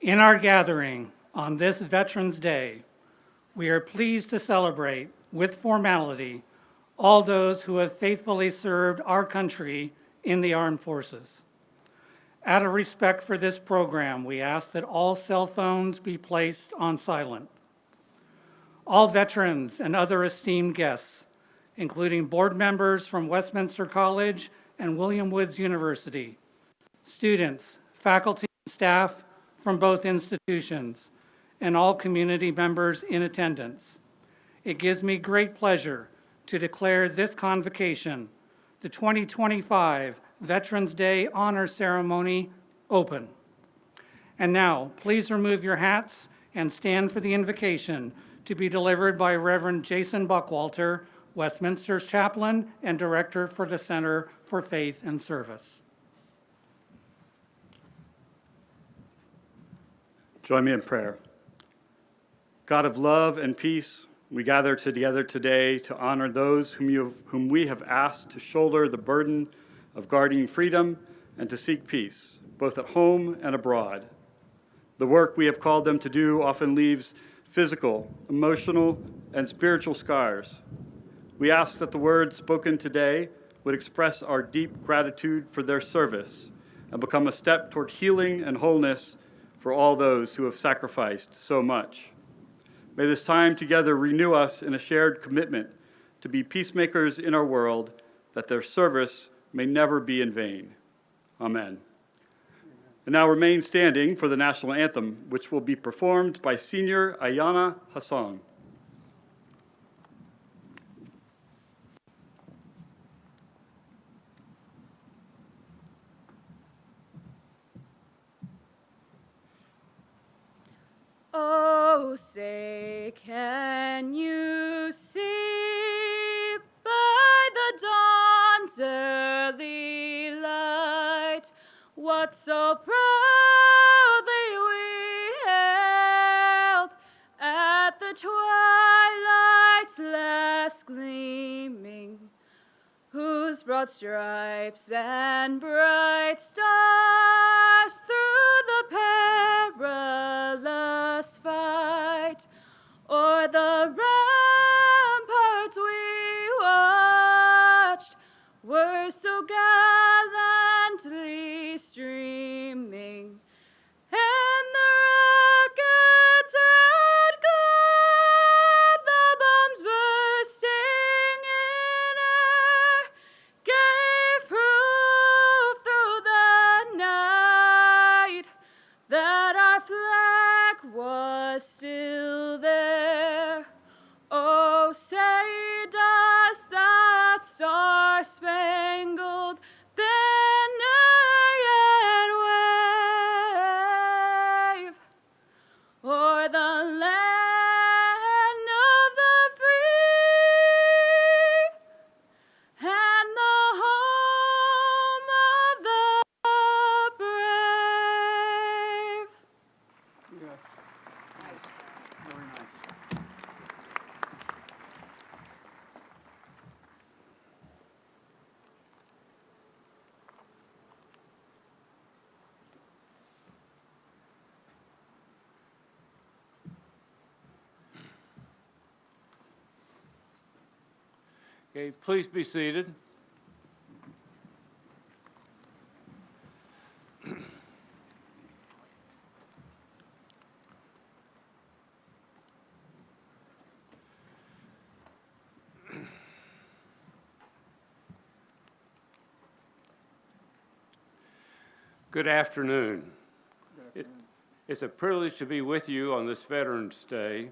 In our gathering on this Veterans Day, we are pleased to celebrate with formality all those who have faithfully served our country in the armed forces. Out of respect for this program, we ask that all cell phones be placed on silent. All veterans and other esteemed guests, including board members from Westminster College and William Woods University, students, faculty, and staff from both institutions, and all community members in attendance. It gives me great pleasure to declare this convocation, the 2025 Veterans Day Honor Ceremony, open. And now, please remove your hats and stand for the invocation to be delivered by Reverend Jason Buckwalter, Westminster's chaplain and director for the Center for Faith and Service. Join me in prayer. God of love and peace, we gather together today to honor those whom we have asked to shoulder the burden of guarding freedom and to seek peace, both at home and abroad. The work we have called them to do often leaves physical, emotional, and spiritual scars. We ask that the words spoken today would express our deep gratitude for their service and become a step toward healing and wholeness for all those who have sacrificed so much. May this time together renew us in a shared commitment to be peacemakers in our world, that their service may never be in vain. Amen. And now remain standing for the national anthem, which will be performed by Senior Ayana Hassan. Oh, say, can you see by the dawn's early light what so proudly we hailed at the twilight's last gleaming, whose broad stripes and bright stars through the perilous fight o'er the ramparts we watched were so gallantly streaming, and the rockets' red glare, the bombs bursting in air, gave proof through the night that our flag was still there. Oh, say does that star-spangled banner yet wave o'er the land of the free and the home of the brave? Yes. Nice. Very nice. Okay, please be seated. Good afternoon. It's a privilege to be with you on this Veterans Day,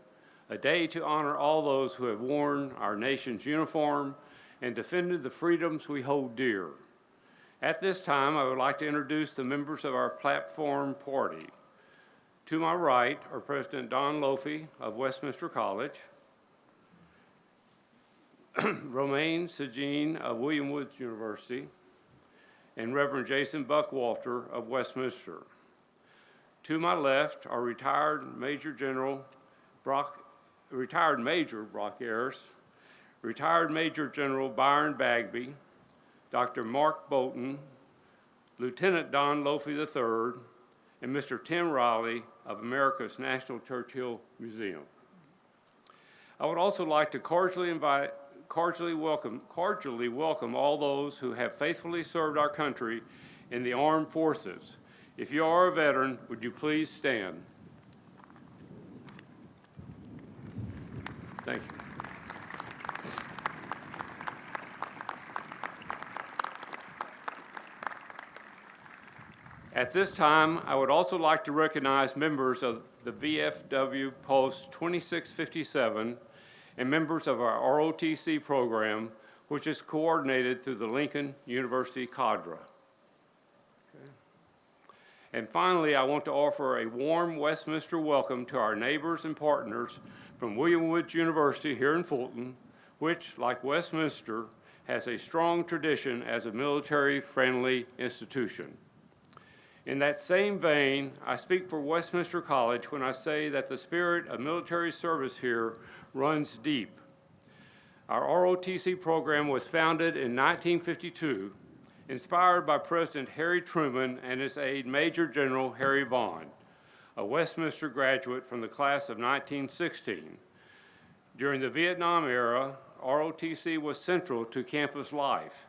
a day to honor all those who have worn our nation's uniform and defended the freedoms we hold dear. At this time, I would like to introduce the members of our platform party. To my right are President Don Lofi of Westminster College, Romaine Sajine of William Woods University, and Reverend Jason Buckwalter of Westminster. To my left are retired Major Brock Ayers, retired Major General Byron Bagby, Dr. Mark Bolton, Lieutenant Don Lofi III, and Mr. Tim Riley, of America's National Churchill Museum. I would also like to cordially welcome all those who have faithfully served our country in the armed forces. If you are a veteran, would you please stand? Thank you. At this time, I would also like to recognize members of the VFW Post 2657 and members of our ROTC program, which is coordinated through the Lincoln University Cadre. And finally, I want to offer a warm Westminster welcome to our neighbors and partners from William Woods University here in Fulton, which, like Westminster, has a strong tradition as a military-friendly institution. In that same vein, I speak for Westminster College when I say that the spirit of military service here runs deep. Our ROTC program was founded in 1952, inspired by President Harry Truman and his aide Major General Harry Vaughn, a Westminster graduate from the class of 1916. During the Vietnam era, ROTC was central to campus life,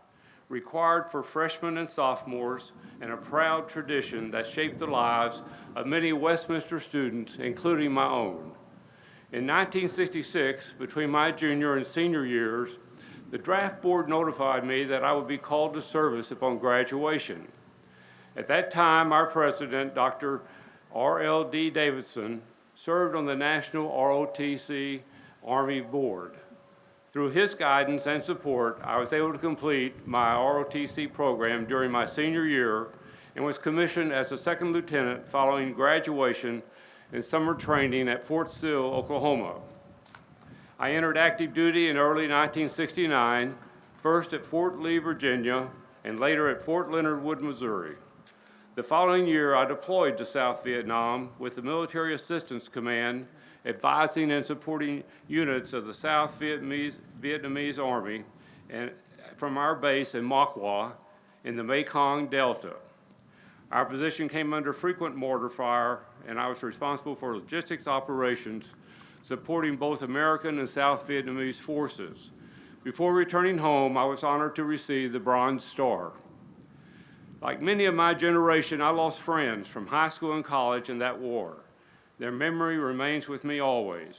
required for freshmen and sophomores, and a proud tradition that shaped the lives of many Westminster students, including my own. In 1966, between my junior and senior years, the draft board notified me that I would be called to service upon graduation. At that time, our president, Dr. R.L.D. Davidson, served on the National ROTC Army Board. Through his guidance and support, I was able to complete my ROTC program during my senior year and was commissioned as a second lieutenant following graduation and summer training at Fort Sill, Oklahoma. I entered active duty in early 1969, first at Fort Lee, Virginia, and later at Fort Leonard Wood, Missouri. The following year, I deployed to South Vietnam with the Military Assistance Command, advising and supporting units of the South Vietnamese Army and from our base in Moc Qua in the Mekong Delta. Our position came under frequent mortar fire, and I was responsible for logistics operations, supporting both American and South Vietnamese forces. Before returning home, I was honored to receive the Bronze Star. Like many of my generation, I lost friends from high school and college in that war. Their memory remains with me always.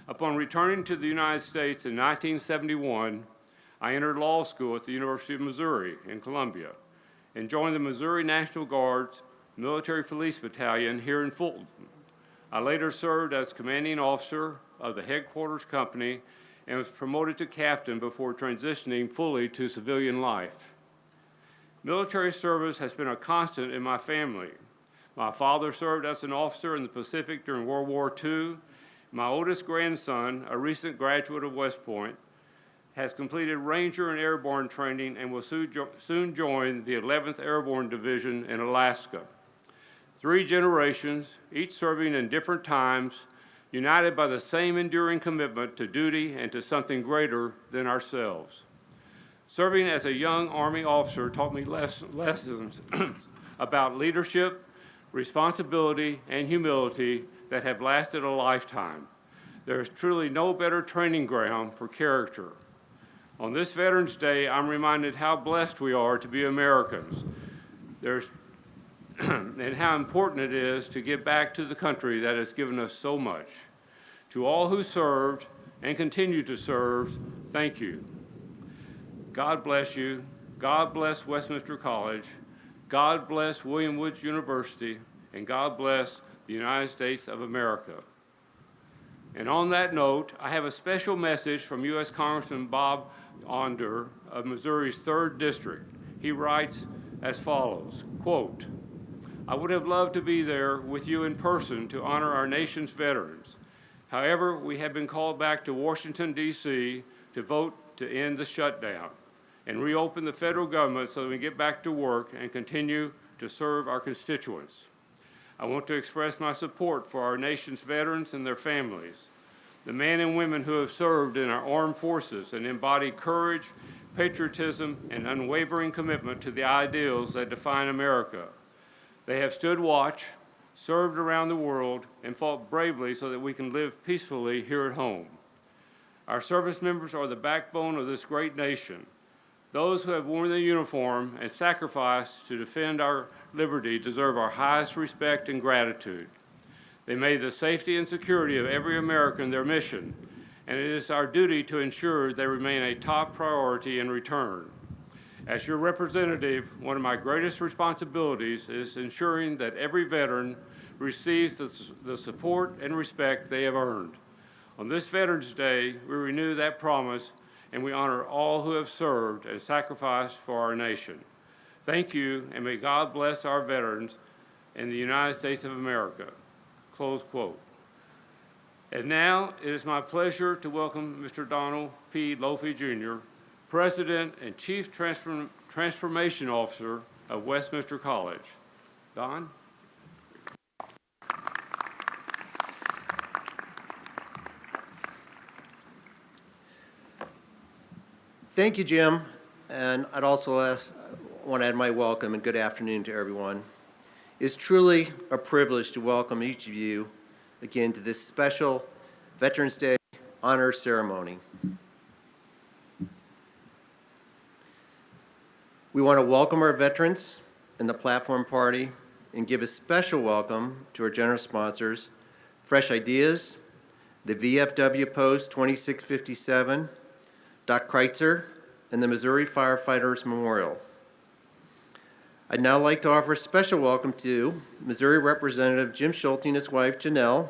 Upon returning to the United States in 1971, I entered law school at the University of Missouri in Columbia and joined the Missouri National Guard's Military Police Battalion here in Fulton. I later served as commanding officer of the headquarters company and was promoted to captain before transitioning fully to civilian life. Military service has been a constant in my family. My father served as an officer in the Pacific during World War II. My oldest grandson, a recent graduate of West Point, has completed Ranger and Airborne training and will soon join the 11th Airborne Division in Alaska. 3 generations, each serving in different times, united by the same enduring commitment to duty and to something greater than ourselves. Serving as a young Army officer taught me lessons about leadership, responsibility, and humility that have lasted a lifetime. There is truly no better training ground for character. On this Veterans Day, I'm reminded how blessed we are to be Americans. And how important it is to give back to the country that has given us so much. To all who served and continue to serve, thank you. God bless you. God bless Westminster College. God bless William Woods University. And God bless the United States of America. And on that note, I have a special message from U.S. Congressman Bob Onder of Missouri's 3rd District. He writes as follows, quote, "I would have loved to be there with you in person to honor our nation's veterans. However, we have been called back to Washington, D.C. to vote to end the shutdown and reopen the federal government so that we can get back to work and continue to serve our constituents. I want to express my support for our nation's veterans and their families, the men and women who have served in our armed forces and embody courage, patriotism, and unwavering commitment to the ideals that define America. They have stood watch, served around the world, and fought bravely so that we can live peacefully here at home. Our service members are the backbone of this great nation. Those who have worn the uniform and sacrificed to defend our liberty deserve our highest respect and gratitude. They made the safety and security of every American their mission, and it is our duty to ensure they remain a top priority in return. As your representative, one of my greatest responsibilities is ensuring that every veteran receives the support and respect they have earned. On this Veterans Day, we renew that promise, and we honor all who have served and sacrificed for our nation. Thank you, and may God bless our veterans in the United States of America. Close quote. And now, it is my pleasure to welcome Mr. Donald P. Lofi, Jr., President and Chief Transformation Officer of Westminster College. Don? Thank you, Jim. And I'd also want to add my welcome and good afternoon to everyone. It's truly a privilege to welcome each of you again to this special Veterans Day honor ceremony. We want to welcome our veterans and the platform party and give a special welcome to our generous sponsors, Fresh Ideas, the VFW Post 2657, Doc Kreitzer, and the Missouri Firefighters Memorial. I'd now like to offer a special welcome to Missouri Representative Jim Schulte and his wife, Janelle,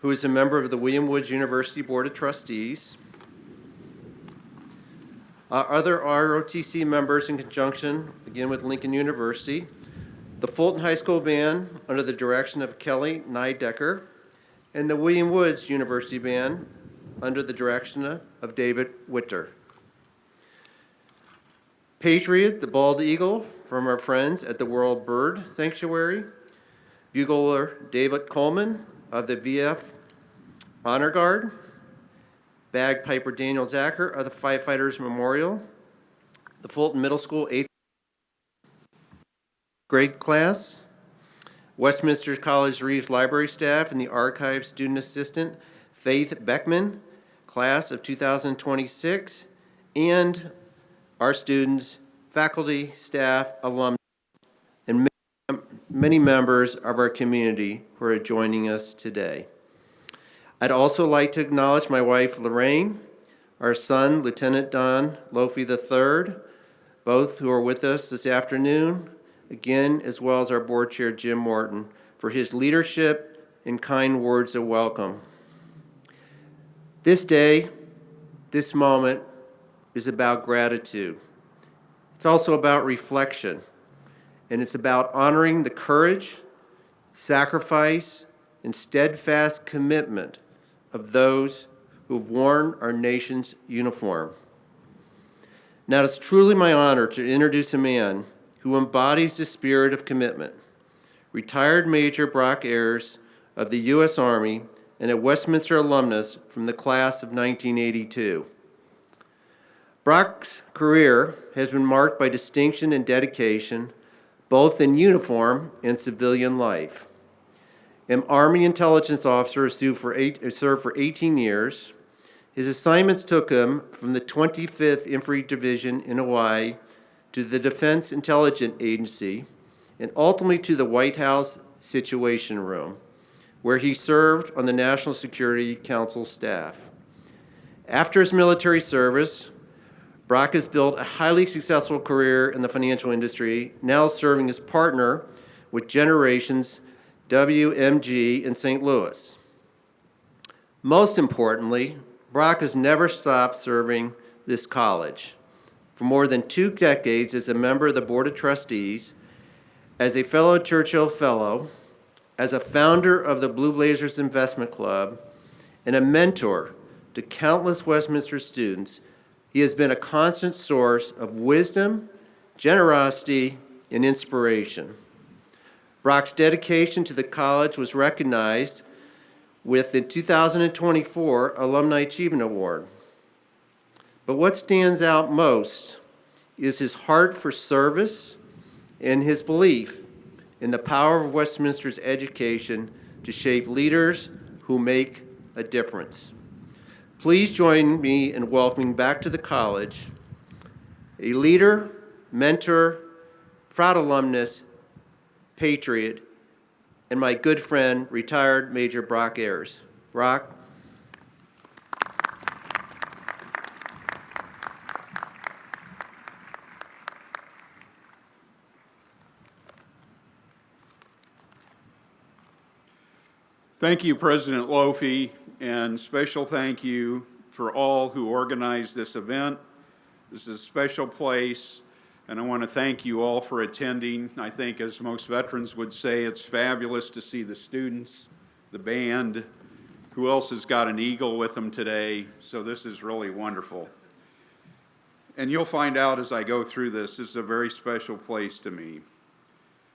who is a member of the William Woods University Board of Trustees. Other ROTC members in conjunction, again with Lincoln University, the Fulton High School Band under the direction of Kelly Nydecker, and the William Woods University Band under the direction of David Witter. Patriot, the bald eagle from our friends at the World Bird Sanctuary, bugler David Coleman of the VF Honor Guard, bagpiper Daniel Zacher of the Firefighters Memorial, the Fulton Middle School 8th grade class, Westminster College Reeves Library staff and the archive student assistant Faith Beckman, class of 2026, and our students, faculty, staff, alumni, and many members of our community who are joining us today. I'd also like to acknowledge my wife, Lorraine, our son, Lieutenant Don Lofi III, both who are with us this afternoon, again, as well as our board chair, Jim Morton, for his leadership and kind words of welcome. This day, this moment, is about gratitude. It's also about reflection, and it's about honoring the courage, sacrifice, and steadfast commitment of those who have worn our nation's uniform. Now, it's truly my honor to introduce a man who embodies the spirit of commitment, retired Major Brock Ayers of the U.S. Army and a Westminster alumnus from the class of 1982. Brock's career has been marked by distinction and dedication, both in uniform and civilian life. An Army intelligence officer served for 18 years. His assignments took him from the 25th Infantry Division in Hawaii to the Defense Intelligence Agency and ultimately to the White House Situation Room, where he served on the National Security Council staff. After his military service, Brock has built a highly successful career in the financial industry, now serving as partner with Generations WMG in St. Louis. Most importantly, Brock has never stopped serving this college. For more than 2 decades as a member of the Board of Trustees, as a fellow Churchill Fellow, as a founder of the Blue Blazers Investment Club, and a mentor to countless Westminster students, he has been a constant source of wisdom, generosity, and inspiration. Brock's dedication to the college was recognized with the 2024 Alumni Achievement Award. But what stands out most is his heart for service and his belief in the power of Westminster's education to shape leaders who make a difference. Please join me in welcoming back to the college a leader, mentor, proud alumnus, patriot, and my good friend, retired Major Brock Ayers. Brock. Thank you, President Lofi, and special thank you for all who organized this event. This is a special place, and I want to thank you all for attending. I think, as most veterans would say, it's fabulous to see the students, the band. Who else has got an eagle with them today? So this is really wonderful. And you'll find out as I go through this is a very special place to me.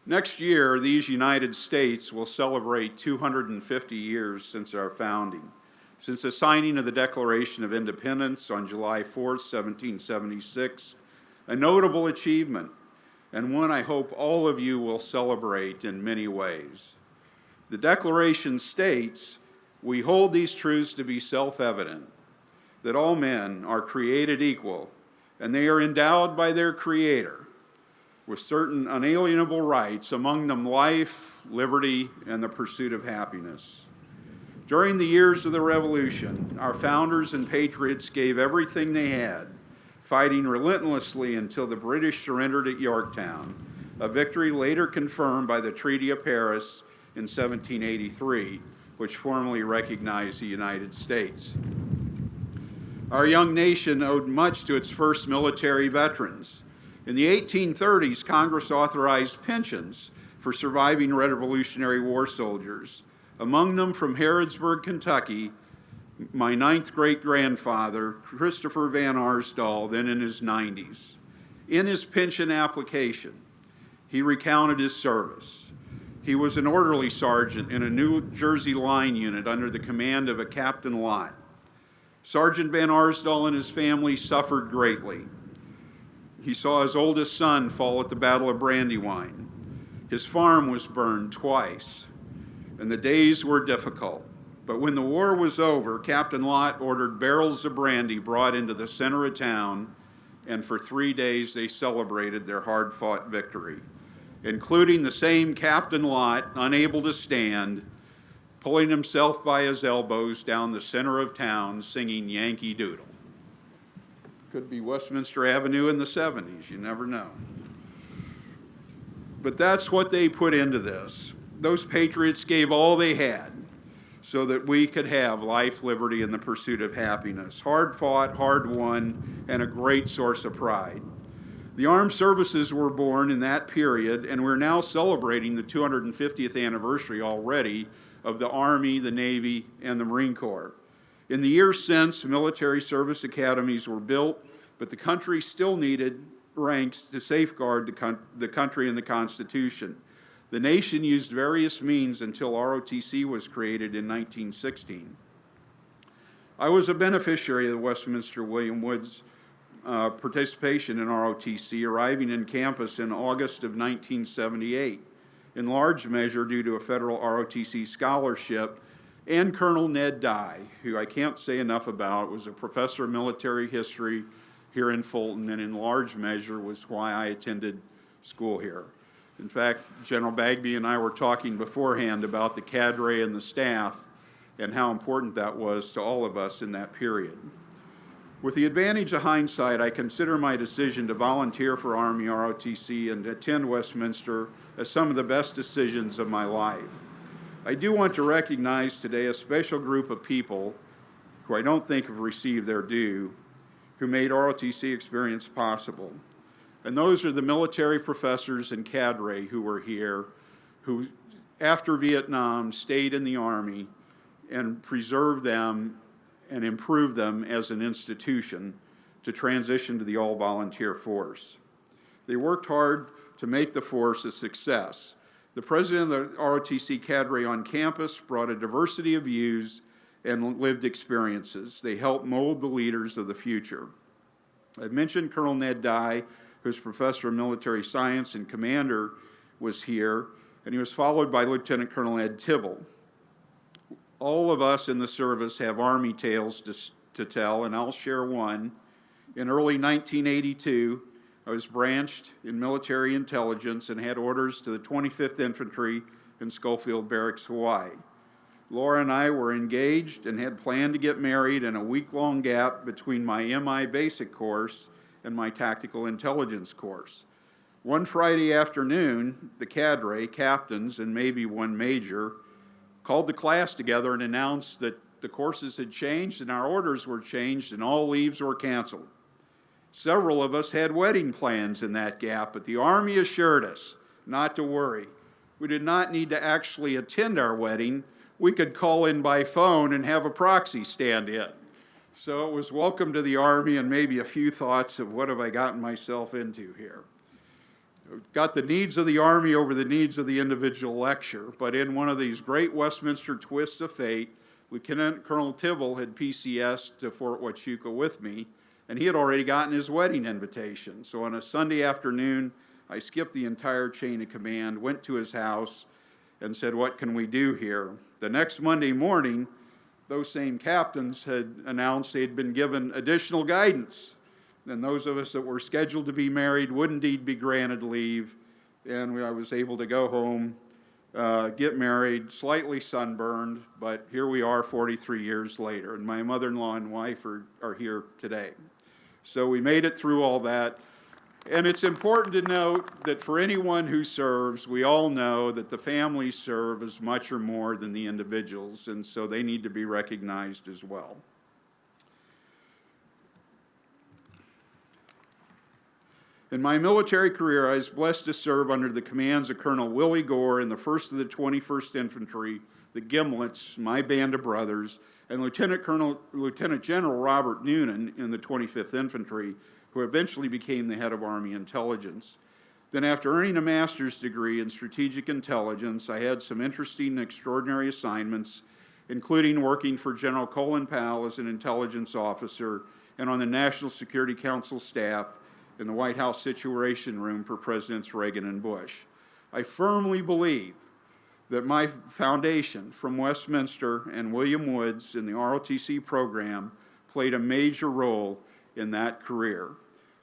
Next year, these United States will celebrate 250 years since our founding, since the signing of the Declaration of Independence on July 4th, 1776, a notable achievement, and one I hope all of you will celebrate in many ways. The Declaration states, "We hold these truths to be self-evident, that all men are created equal, and they are endowed by their Creator with certain unalienable rights, among them life, liberty, and the pursuit of happiness." During the years of the Revolution, our founders and patriots gave everything they had, fighting relentlessly until the British surrendered at Yorktown, a victory later confirmed by the Treaty of Paris in 1783, which formally recognized the United States. Our young nation owed much to its first military veterans. In the 1830s, Congress authorized pensions for surviving Revolutionary War soldiers. Among them, from Harrodsburg, Kentucky, my 9th great-grandfather, Christopher Van Arsdal, then in his 90s. In his pension application, he recounted his service. He was an orderly sergeant in a New Jersey line unit under the command of a Captain Lott. Sergeant Van Arsdal and his family suffered greatly. He saw his oldest son fall at the Battle of Brandywine. His farm was burned twice, and the days were difficult. But when the war was over, Captain Lott ordered barrels of brandy brought into the center of town, and for 3 days they celebrated their hard-fought victory, including the same Captain Lott, unable to stand, pulling himself by his elbows down the center of town singing Yankee Doodle. Could be Westminster Avenue in the 70s, you never know. But that's what they put into this. Those patriots gave all they had so that we could have life, liberty, and the pursuit of happiness. Hard fought, hard won, and a great source of pride. The armed services were born in that period, and we're now celebrating the 250th anniversary already of the Army, the Navy, and the Marine Corps. In the years since, military service academies were built, but the country still needed ranks to safeguard the country and the Constitution. The nation used various means until ROTC was created in 1916. I was a beneficiary of the Westminster William Woods participation in ROTC, arriving in campus in August of 1978, in large measure due to a federal ROTC scholarship, and Colonel Ned Dye, who I can't say enough about, was a professor of military history here in Fulton, and in large measure was why I attended school here. In fact, General Bagby and I were talking beforehand about the cadre and the staff and how important that was to all of us in that period. With the advantage of hindsight, I consider my decision to volunteer for Army ROTC and attend Westminster as some of the best decisions of my life. I do want to recognize today a special group of people who I don't think have received their due, who made ROTC experience possible. And those are the military professors and cadre who were here, who after Vietnam stayed in the Army and preserved them and improved them as an institution to transition to the all-volunteer force. They worked hard to make the force a success. The president of the ROTC cadre on campus brought a diversity of views and lived experiences. They helped mold the leaders of the future. I mentioned Colonel Ned Dye, who's professor of military science and commander, was here, and he was followed by Lieutenant Colonel Ed Tibble. All of us in the service have Army tales to tell, and I'll share one. In early 1982, I was branched in military intelligence and had orders to the 25th Infantry in Schofield Barracks, Hawaii. Laura and I were engaged and had planned to get married in a week-long gap between my MI basic course and my tactical intelligence course. One Friday afternoon, the cadre, captains, and maybe one major, called the class together and announced that the courses had changed and our orders were changed and all leaves were canceled. Several of us had wedding plans in that gap, but the Army assured us not to worry. We did not need to actually attend our wedding. We could call in by phone and have a proxy stand in. So it was welcome to the Army and maybe a few thoughts of what have I gotten myself into here. Got the needs of the Army over the needs of the individual lecture, but in one of these great Westminster twists of fate, Lieutenant Colonel Tibble had PCS'd to Fort Huachuca with me, and he had already gotten his wedding invitation. So on a Sunday afternoon, I skipped the entire chain of command, went to his house, and said, what can we do here? The next Monday morning, those same captains had announced they'd been given additional guidance. And those of us that were scheduled to be married would indeed be granted leave. And I was able to go home, get married, slightly sunburned, but here we are 43 years later. And my mother-in-law and wife are here today. So we made it through all that. And it's important to note that for anyone who serves, we all know that the families serve as much or more than the individuals, and so they need to be recognized as well. In my military career, I was blessed to serve under the commands of Colonel Willie Gore in the 1st of the 21st Infantry, the Gimlets, my band of brothers, and Lieutenant General Robert Noonan in the 25th Infantry, who eventually became the head of Army Intelligence. Then after earning a master's degree in strategic intelligence, I had some interesting and extraordinary assignments, including working for General Colin Powell as an intelligence officer and on the National Security Council staff in the White House Situation Room for Presidents Reagan and Bush. I firmly believe that my foundation from Westminster and William Woods in the ROTC program played a major role in that career.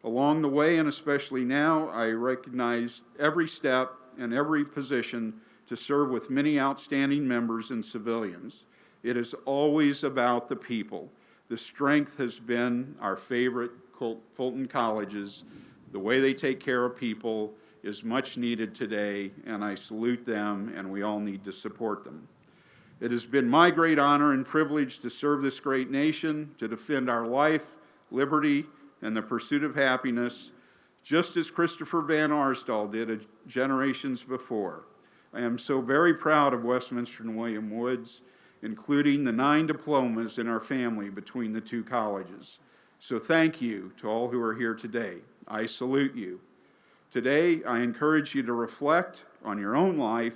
Along the way, and especially now, I recognize every step and every position to serve with many outstanding members and civilians. It is always about the people. The strength has been our favorite Fulton colleges. The way they take care of people is much needed today, and I salute them, and we all need to support them. It has been my great honor and privilege to serve this great nation, to defend our life, liberty, and the pursuit of happiness, just as Christopher Van Arsdal did generations before. I am so very proud of Westminster and William Woods, including the 9 diplomas in our family between the two colleges. So thank you to all who are here today. I salute you. Today, I encourage you to reflect on your own life,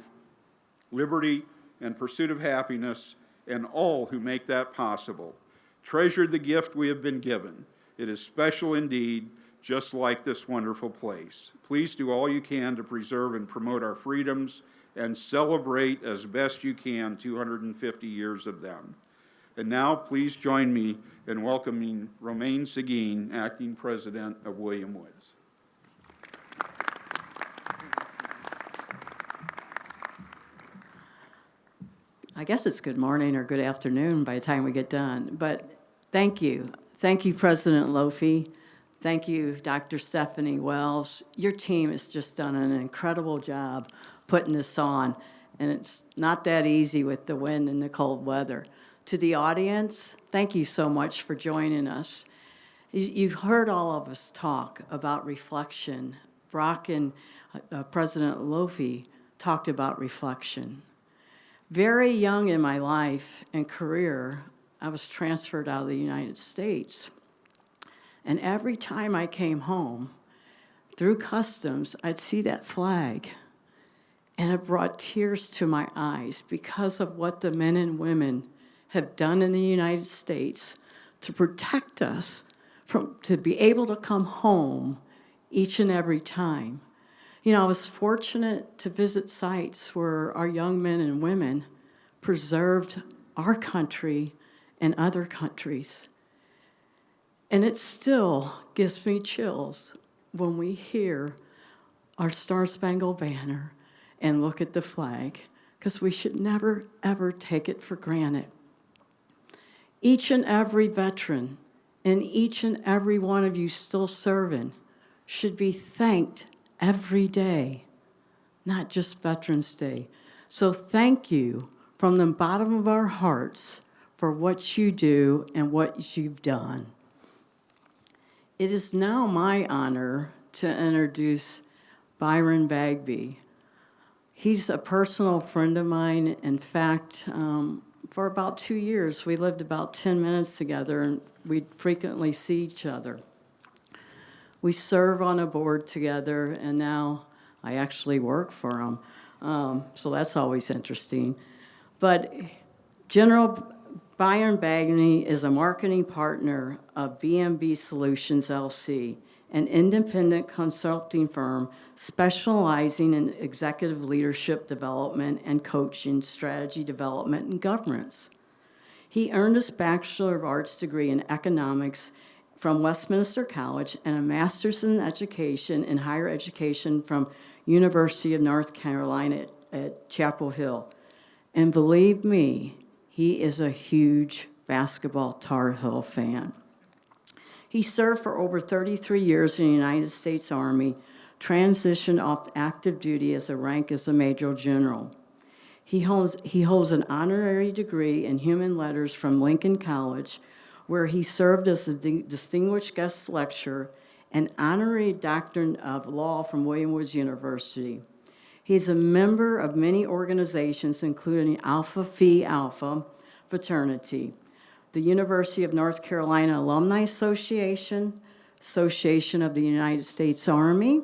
liberty, and pursuit of happiness, and all who make that possible. Treasure the gift we have been given. It is special indeed, just like this wonderful place. Please do all you can to preserve and promote our freedoms and celebrate as best you can 250 years of them. And now, please join me in welcoming Romaine Seguin, Acting President of William Woods. I guess it's good morning or good afternoon by the time we get done, but thank you. Thank you, President Lofi. Thank you, Dr. Stephanie Wells. Your team has just done an incredible job putting this on, and it's not that easy with the wind and the cold weather. To the audience, thank you so much for joining us. You've heard all of us talk about reflection. Brock and President Lofi talked about reflection. Very young in my life and career, I was transferred out of the United States. And every time I came home, through customs, I'd see that flag. And it brought tears to my eyes because of what the men and women have done in the United States to protect us to be able to come home each and every time. You know, I was fortunate to visit sites where our young men and women preserved our country and other countries. And it still gives me chills when we hear our Star-Spangled Banner and look at the flag, because we should never, ever take it for granted. Each and every veteran and each and every one of you still serving should be thanked every day, not just Veterans Day. So thank you from the bottom of our hearts for what you do and what you've done. It is now my honor to introduce Byron Bagby. He's a personal friend of mine. In fact, for about 2 years, we lived about 10 minutes together, and we'd frequently see each other. We serve on a board together, and now I actually work for him. So that's always interesting. But General Byron Bagby is a marketing partner of BMB Solutions LC, an independent consulting firm specializing in executive leadership development and coaching, strategy development, and governance. He earned his Bachelor of Arts degree in economics from Westminster College and a master's in education in higher education from University of North Carolina at Chapel Hill. And believe me, he is a huge basketball Tar Heel fan. He served for over 33 years in the United States Army, transitioned off active duty as a rank as a Major General. He holds an honorary degree in human letters from Lincoln College, where he served as a distinguished guest lecturer and honorary doctor of law from William Woods University. He's a member of many organizations, including Alpha Phi Alpha fraternity, the University of North Carolina Alumni Association, Association of the United States Army,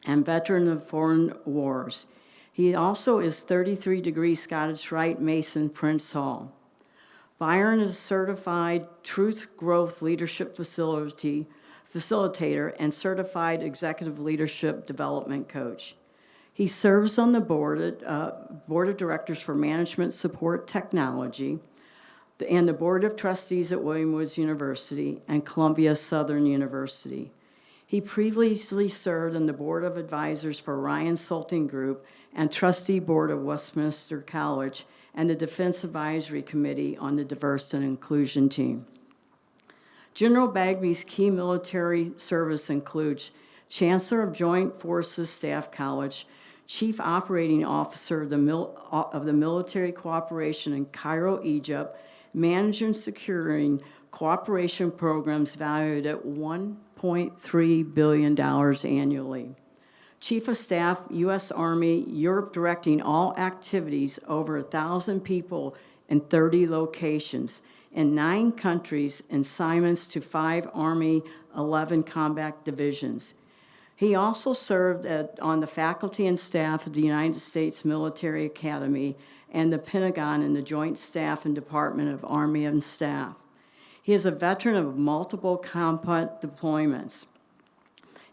and Veteran of Foreign Wars. He also is 33-degree Scottish Rite Mason Prince Hall. Byron is a certified Truth Growth Leadership facilitator and certified executive leadership development coach. He serves on the board of directors for Management Support Technology and the Board of Trustees at William Woods University and Columbia Southern University. He previously served on the Board of Advisors for Ryan Salting Group and Trustee Board of Westminster College and the Defense Advisory Committee on the Diverse and Inclusion Team. General Bagby's key military service includes Chancellor of Joint Forces Staff College, Chief Operating Officer of the Military Cooperation in Cairo, Egypt, managing and securing cooperation programs valued at $1.3 billion annually. Chief of Staff, U.S. Army, Europe, directing all activities over 1,000 people in 30 locations in 9 countries and assignments to 5 Army 11 combat divisions. He also served on the faculty and staff of the United States Military Academy and the Pentagon in the Joint Staff and Department of Army and Staff. He is a veteran of multiple combat deployments.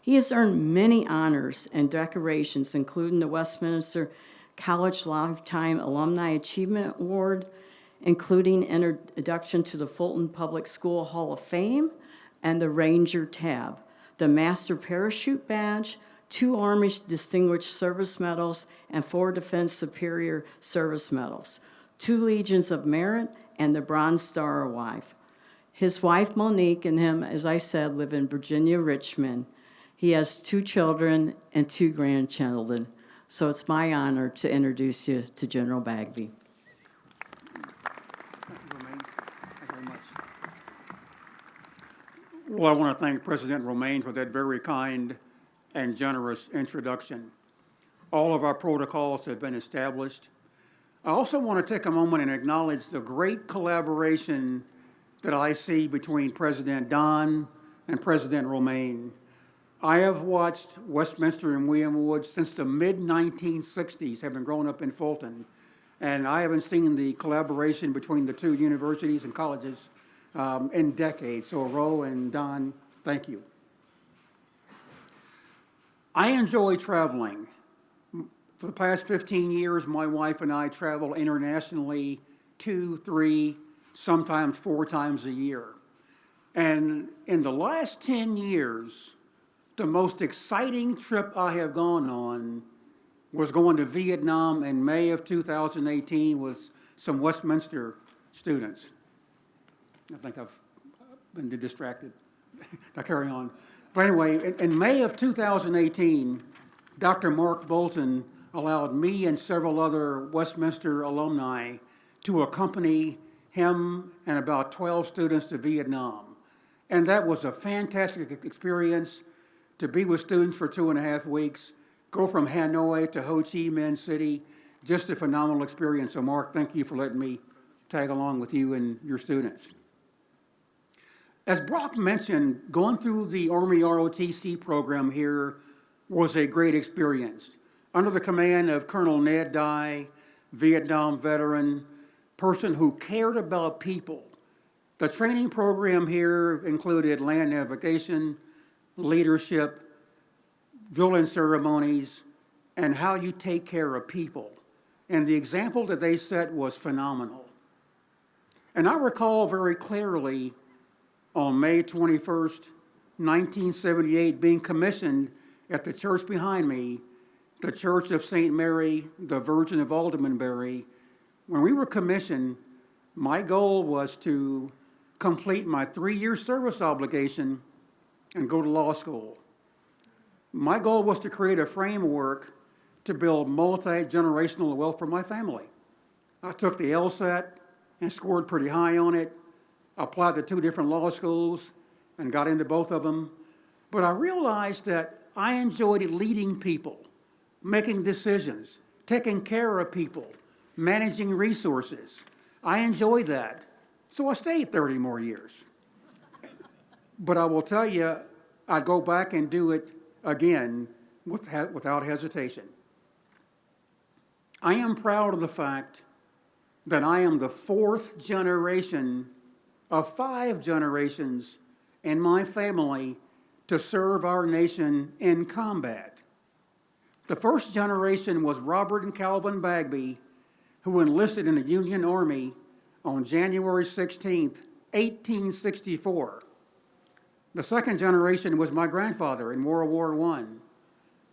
He has earned many honors and decorations, including the Westminster College Lifetime Alumni Achievement Award, including introduction to the Fulton Public School Hall of Fame and the Ranger Tab, the Master Parachute Badge, 2 Army Distinguished Service Medals, and 4 Defense Superior Service Medals, 2 Legions of Merit, and the Bronze Star Wife. His wife, Monique, and him, as I said, live in Virginia, Richmond. He has 2 children and 2 grandchildren. So it's my honor to introduce you to General Bagby. Thank you, Romaine. Thank you very much. Well, I want to thank President Romaine for that very kind and generous introduction. All of our protocols have been established. I also want to take a moment and acknowledge the great collaboration that I see between President Don and President Romaine. I have watched Westminster and William Woods since the mid-1960s, having grown up in Fulton, and I haven't seen the collaboration between the 2 universities and colleges in decades. So, Ro and Don, thank you. I enjoy traveling. For the past 15 years, my wife and I travel internationally 2, 3, sometimes 4 times a year. And in the last 10 years, the most exciting trip I have gone on was going to Vietnam in May of 2018 with some Westminster students. I think I've been distracted. Now carry on. But anyway, in May of 2018, Dr. Mark Bolton allowed me and several other Westminster alumni to accompany him and about 12 students to Vietnam. And that was a fantastic experience to be with students for 2.5 weeks, go from Hanoi to Ho Chi Minh City, just a phenomenal experience. So Mark, thank you for letting me tag along with you and your students. As Brock mentioned, going through the Army ROTC program here was a great experience. Under the command of Colonel Ned Dye, Vietnam veteran, person who cared about people. The training program here included land navigation, leadership, drill ceremonies, and how you take care of people. And the example that they set was phenomenal. And I recall very clearly on May 21st, 1978, being commissioned at the church behind me, the Church of St. Mary, the Virgin of Aldermanbury. When we were commissioned, my goal was to complete my 3-year service obligation and go to law school. My goal was to create a framework to build multi-generational wealth for my family. I took the LSAT and scored pretty high on it, applied to 2 different law schools and got into both of them. But I realized that I enjoyed leading people, making decisions, taking care of people, managing resources. I enjoyed that. So I stayed 30 more years. But I will tell you, I'd go back and do it again without hesitation. I am proud of the fact that I am the 4th generation of 5 generations in my family to serve our nation in combat. The first generation was Robert and Calvin Bagby, who enlisted in the Union Army on January 16th, 1864. The second generation was my grandfather in World War I.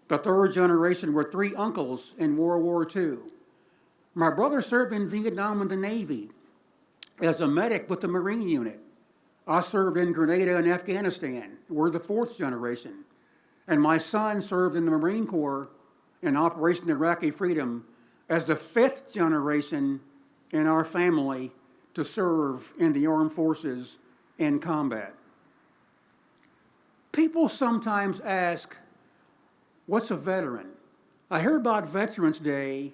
The third generation were 3 uncles in World War II. My brother served in Vietnam in the Navy as a medic with the Marine unit. I served in Grenada and Afghanistan. We're the 4th generation. And my son served in the Marine Corps in Operation Iraqi Freedom as the 5th generation in our family to serve in the armed forces in combat. People sometimes ask, what's a veteran? I hear about Veterans Day.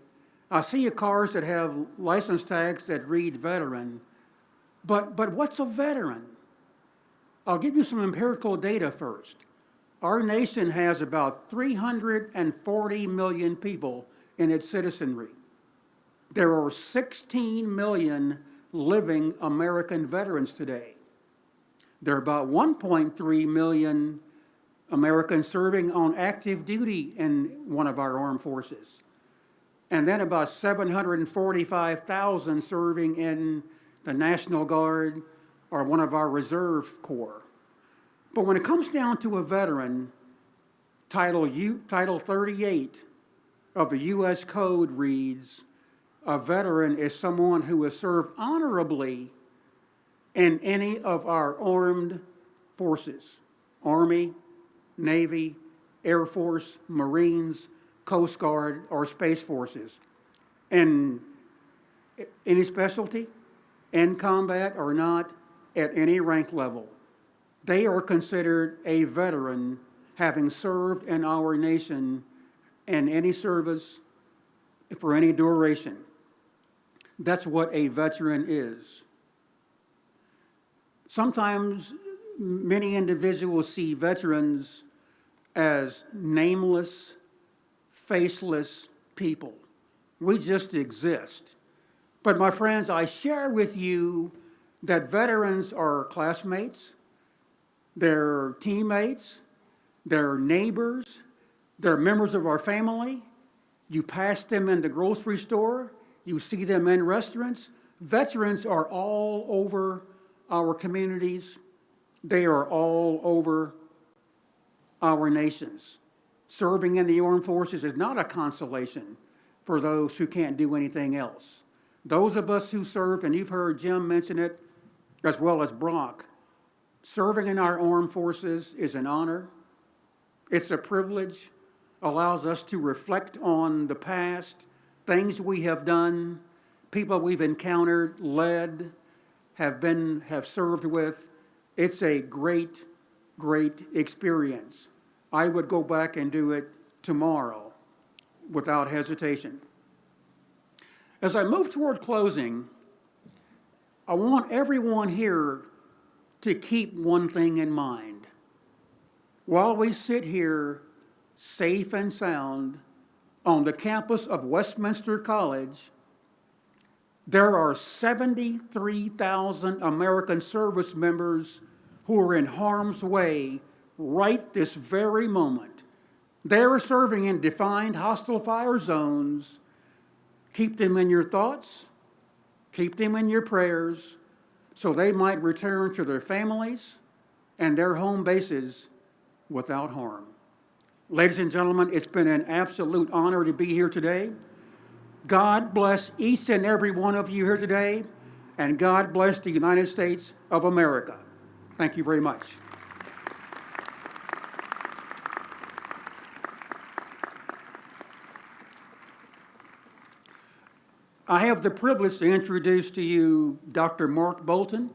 I see cars that have license tags that read veteran. But what's a veteran? I'll give you some empirical data first. Our nation has about 340 million people in its citizenry. There are 16 million living American veterans today. There are about 1.3 million Americans serving on active duty in one of our armed forces. And then about 745,000 serving in the National Guard or one of our reserve corps. But when it comes down to a veteran, Title 38 of the U.S. Code reads, a veteran is someone who has served honorably in any of our armed forces, Army, Navy, Air Force, Marines, Coast Guard, or Space Forces. And any specialty, in combat or not, at any rank level. They are considered a veteran having served in our nation in any service for any duration. That's what a veteran is. Sometimes many individuals see veterans as nameless, faceless people. We just exist. But my friends, I share with you that veterans are classmates, they're teammates, they're neighbors, They're members of our family. You pass them in the grocery store. You see them in restaurants. Veterans are all over our communities. They are all over our nations. Serving in the armed forces is not a consolation for those who can't do anything else. Those of us who serve, and you've heard Jim mention it, as well as Brock, serving in our armed forces is an honor. It's a privilege, allows us to reflect on the past, things we have done, people we've encountered, led, have served with. It's a great, great experience. I would go back and do it tomorrow without hesitation. As I move toward closing, I want everyone here to keep one thing in mind. While we sit here safe and sound on the campus of Westminster College, there are 73,000 American service members who are in harm's way right this very moment. They are serving in defined hostile fire zones. Keep them in your thoughts, keep them in your prayers, so they might return to their families and their home bases without harm. Ladies and gentlemen, it's been an absolute honor to be here today. God bless each and every one of you here today, and God bless the United States of America. Thank you very much. I have the privilege to introduce to you Dr. Mark Bolton,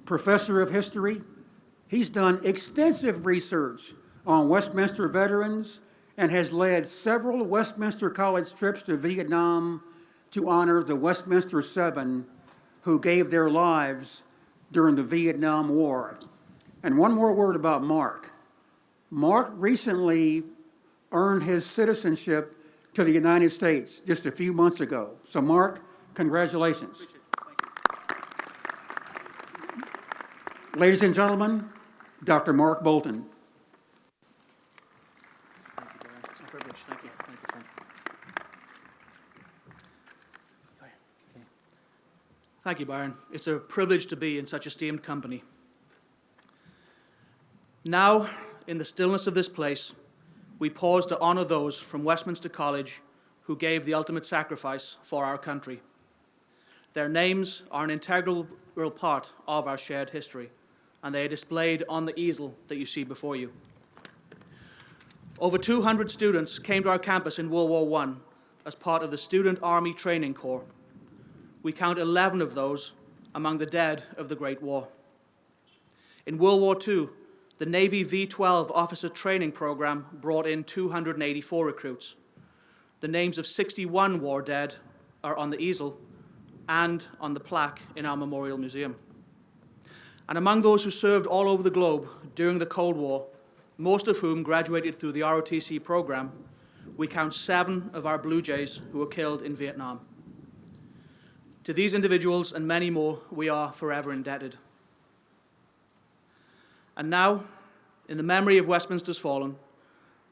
professor of history. He's done extensive research on Westminster veterans and has led several Westminster College trips to Vietnam to honor the Westminster Seven who gave their lives during the Vietnam War. And one more word about Mark. Mark recently earned his citizenship to the United States just a few months ago. So Mark, congratulations. Ladies and gentlemen, Dr. Mark Bolton. It's a privilege. Thank you. Thank you, Frank. Thank you, Byron. It's a privilege to be in such esteemed company. Now, in the stillness of this place, we pause to honor those from Westminster College who gave the ultimate sacrifice for our country. Their names are an integral part of our shared history, and they are displayed on the easel that you see before you. Over 200 students came to our campus in World War I as part of the Student Army Training Corps. We count 11 of those among the dead of the Great War. In World War II, the Navy V-12 Officer Training Program brought in 284 recruits. The names of 61 war dead are on the easel and on the plaque in our Memorial Museum. And among those who served all over the globe during the Cold War, most of whom graduated through the ROTC program, we count 7 of our Blue Jays who were killed in Vietnam. To these individuals and many more, we are forever indebted. And now, in the memory of Westminster's fallen,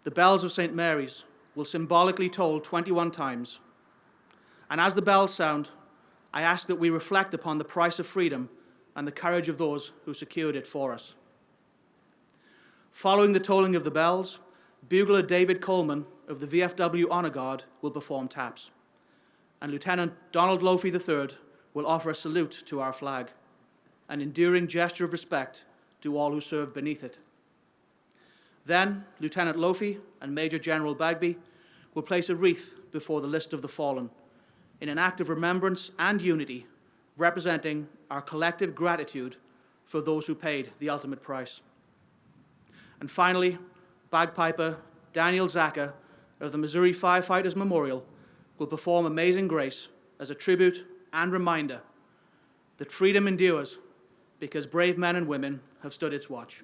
the bells of St. Mary's will symbolically toll 21 times. And as the bells sound, I ask that we reflect upon the price of freedom and the courage of those who secured it for us. Following the tolling of the bells, bugler David Coleman of the VFW Honor Guard will perform taps, and Lieutenant Donald Lofi III will offer a salute to our flag, an enduring gesture of respect to all who served beneath it. Then, Lieutenant Lofi and Major General Bagby will place a wreath before the list of the fallen in an act of remembrance and unity, representing our collective gratitude for those who paid the ultimate price. And finally, bagpiper Daniel Zaka of the Missouri Firefighters Memorial will perform Amazing Grace as a tribute and reminder that freedom endures because brave men and women have stood its watch.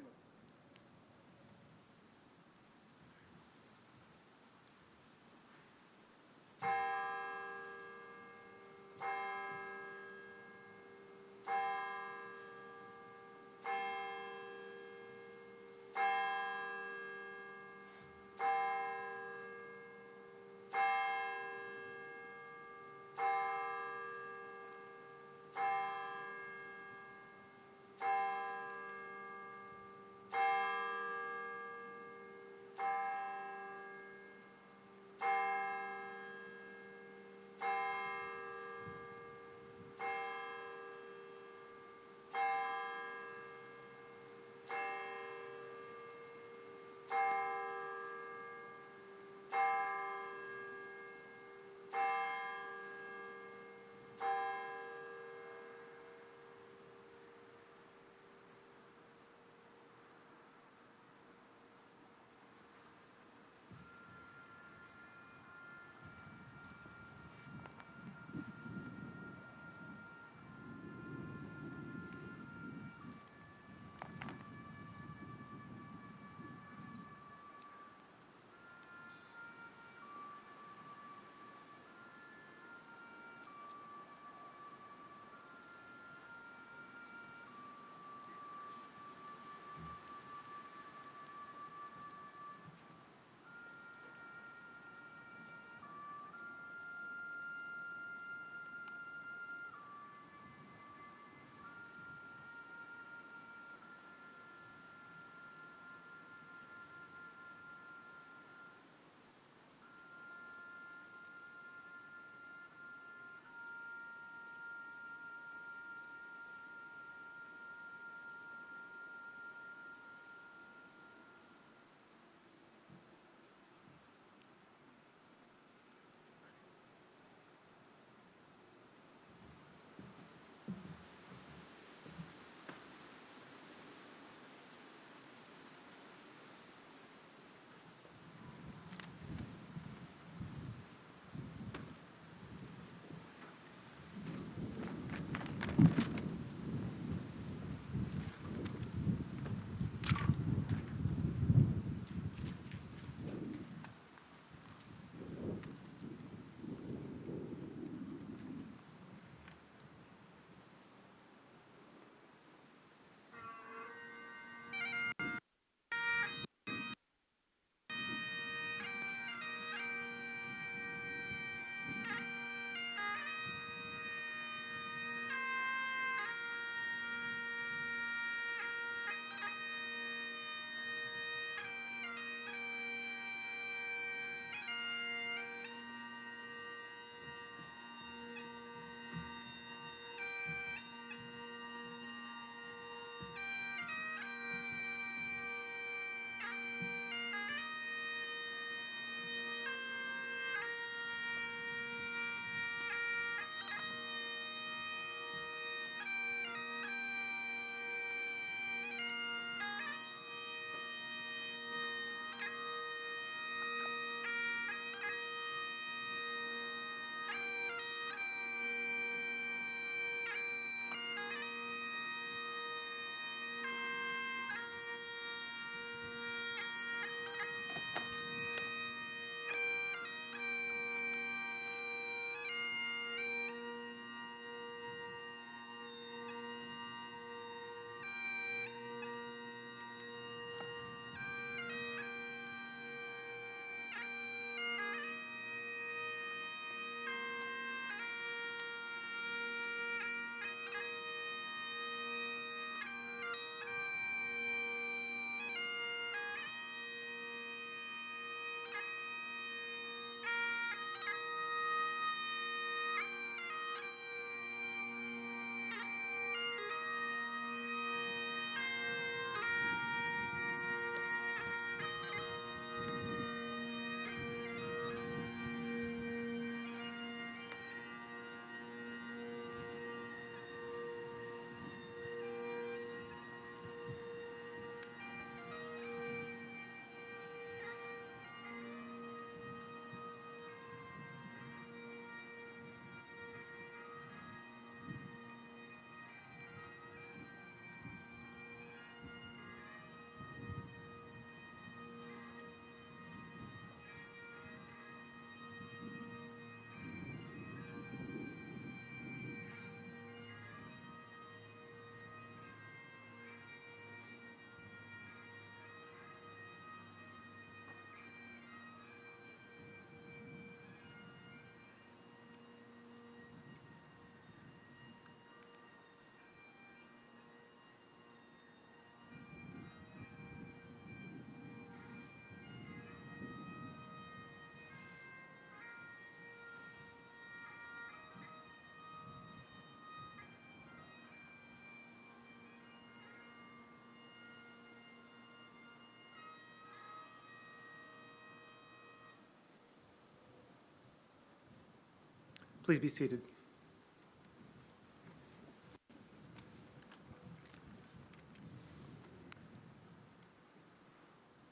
Please be seated.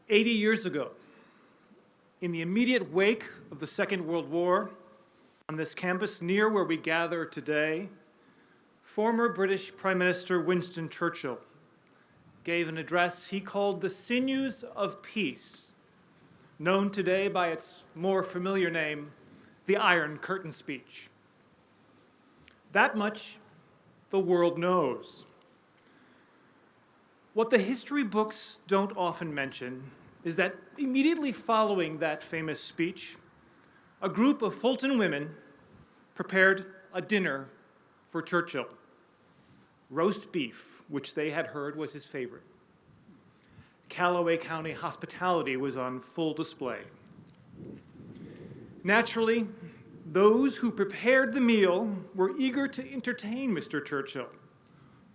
"80 years ago, in the immediate wake of the Second World War, on this campus near where we gather today, former British Prime Minister Winston Churchill gave an address he called the Sinews of Peace, known today by its more familiar name, the Iron Curtain speech. That much the world knows. What the history books don't often mention is that immediately following that famous speech, a group of Fulton women prepared a dinner for Churchill. Roast beef, which they had heard was his favorite. Callaway County hospitality was on full display. Naturally, those who prepared the meal were eager to entertain Mr. Churchill,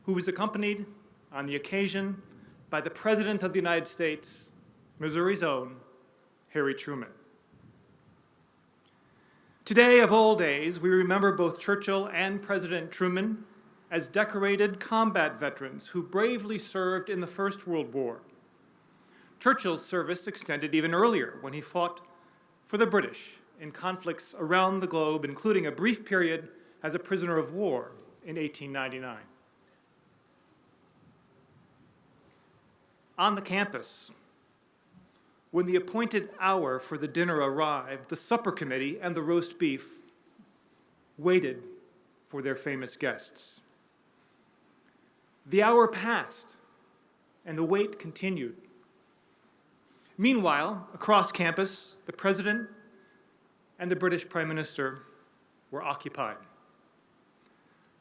who was accompanied on the occasion by the President of the United States, Missouri's own Harry Truman. Today, of all days, we remember both Churchill and President Truman as decorated combat veterans who bravely served in the First World War. Churchill's service extended even earlier when he fought for the British in conflicts around the globe, including a brief period as a prisoner of war in 1899. On the campus, when the appointed hour for the dinner arrived, the supper committee and the roast beef waited for their famous guests. The hour passed, and the wait continued. Meanwhile, across campus, the president and the British Prime Minister were occupied.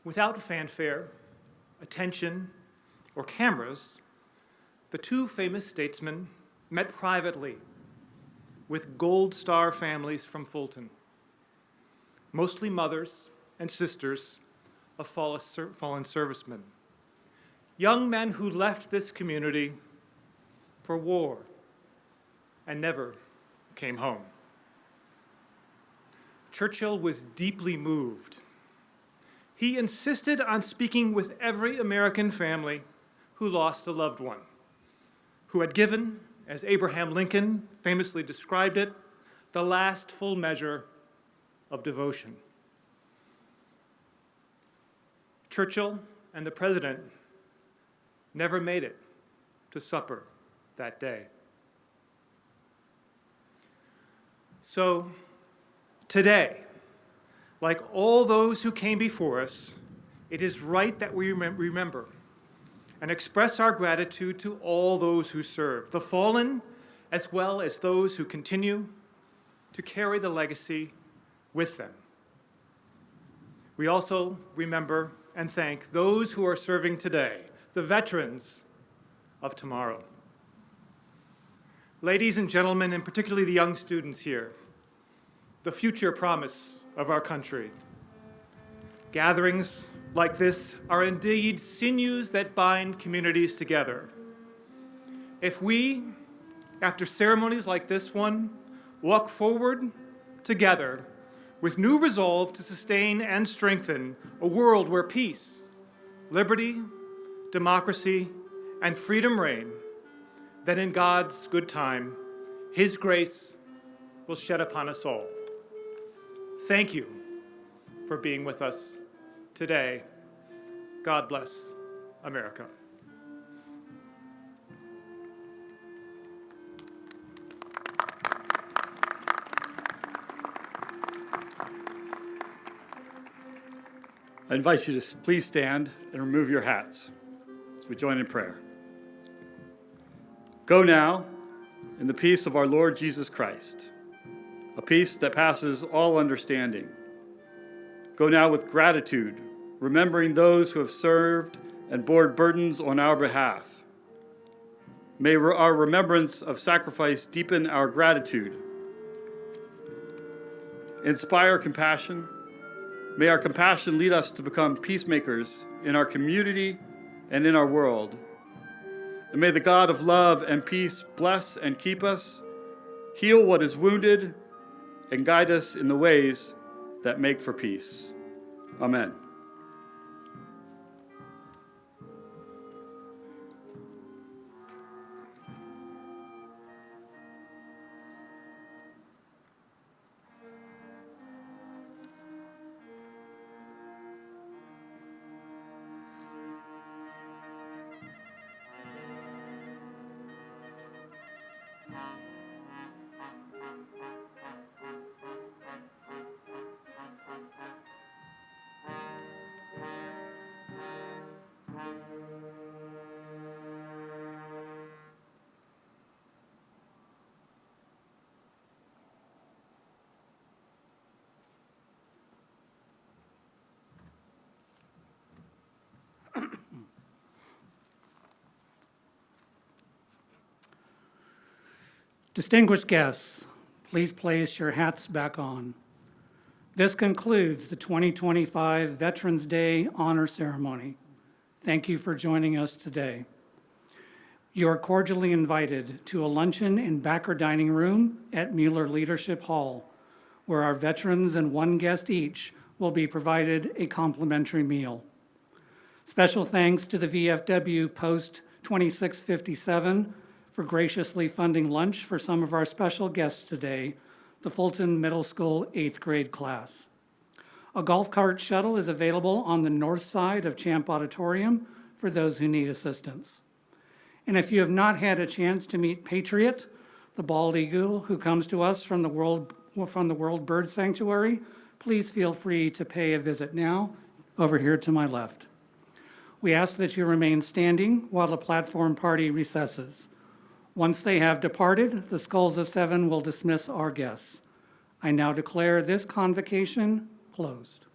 Without fanfare, attention, or cameras, the two famous statesmen met privately with Gold Star families from Fulton, mostly mothers and sisters of fallen servicemen, young men who left this community for war and never came home. Churchill was deeply moved. He insisted on speaking with every American family who lost a loved one, who had given, as Abraham Lincoln famously described it, the last full measure of devotion. Churchill and the president never made it to supper that day. So today, like all those who came before us, it is right that we remember and express our gratitude to all those who served, the fallen as well as those who continue to carry the legacy with them. We also remember and thank those who are serving today, the veterans of tomorrow. Ladies and gentlemen, and particularly the young students here, the future promise of our country. Gatherings like this are indeed sinews that bind communities together. If we, after ceremonies like this one, walk forward together with new resolve to sustain and strengthen a world where peace, liberty, democracy, and freedom reign, then in God's good time, His grace will shed upon us all. Thank you for being with us today. God bless America. I invite you to please stand and remove your hats as we join in prayer. Go now in the peace of our Lord Jesus Christ, a peace that passes all understanding. Go now with gratitude, remembering those who have served and borne burdens on our behalf. May our remembrance of sacrifice deepen our gratitude, inspire compassion. May our compassion lead us to become peacemakers in our community and in our world. And may the God of love and peace bless and keep us, heal what is wounded, and guide us in the ways that make for peace. Amen. Distinguished guests, please place your hats back on. This concludes the 2025 Veterans Day Honor Ceremony. Thank you for joining us today. You are cordially invited to a luncheon in Backer Dining Room at Mueller Leadership Hall, where our veterans and one guest each will be provided a complimentary meal. Special thanks to the VFW Post 2657 for graciously funding lunch for some of our special guests today, the Fulton Middle School 8th grade class. A golf cart shuttle is available on the north side of Champ Auditorium for those who need assistance. And if you have not had a chance to meet Patriot, the bald eagle who comes to us from the World Bird Sanctuary, please feel free to pay a visit now over here to my left. We ask that you remain standing while the platform party recesses. Once they have departed, the Skulls of Seven will dismiss our guests. I now declare this convocation closed.